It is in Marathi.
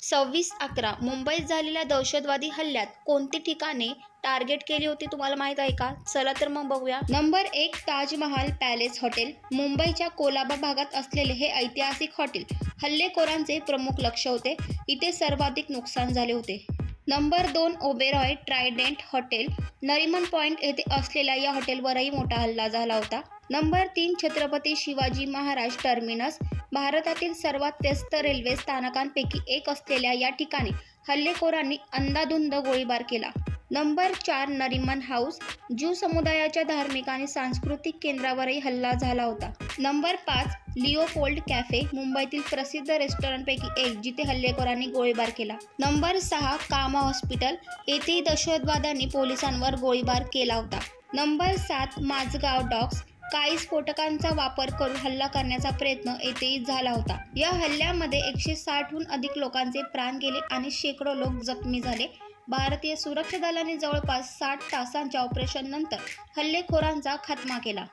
26/11 मुंबईत झालेल्या दहशतवादी हल्ल्यात कोणती ठिकाणे टार्गेट केली होती तुम्हाला माहित आहे का? चला तर मग बघूया. Number 1 Taj Mahal palace hotel. मुंबईच्या कोलाबा भागात असलेले हे ऐतिहासिक हॉटेल हल्लेखोरांचे प्रमुख लक्ष होते. इथे सर्वाधिक नुकसान झाले होते. Number 2 Oberoi Trident hotel. Nariman point येथे असलेल्या या हॉटेलवरही मोठा हल्ला झाला होता. Number 3 Chhatrapati Shivaji Maharaj terminus. भारतातील सर्वात व्यस्त रेल्वे स्थानकांपैकी एक असलेल्या या ठिकाणी हल्लेखोरांनी अंधाधुंद गोळीबार केला. Number 4 Nariman house. ज्यू समुदायाच्या धार्मिक आणि सांस्कृतिक केंद्रावरही हल्ला झाला होता. Number 5 Leopold cafe. मुंबईतील प्रसिद्ध रेस्टॉरंटपैकी एक जिथे हल्लेखोरांनी गोळीबार केला. नंबर 6 कामा हॉस्पिटल. येथेही दहशतवाद्यांनी पोलिसांवर गोळीबार केला होता. Number 7 Mazagaon docks. काही स्फोटकांचा वापर करून हल्ला करण्याचा प्रयत्न येथेही झाला होता. या हल्ल्यामध्ये 160हून अधिक लोकांचे प्राण गेले आणि शेकडो लोक जखमी झाले. भारतीय सुरक्षा दलाने जवळपास 60 तासांच्या ऑपरेशननंतर हल्लेखोरांचा खात्मा केला.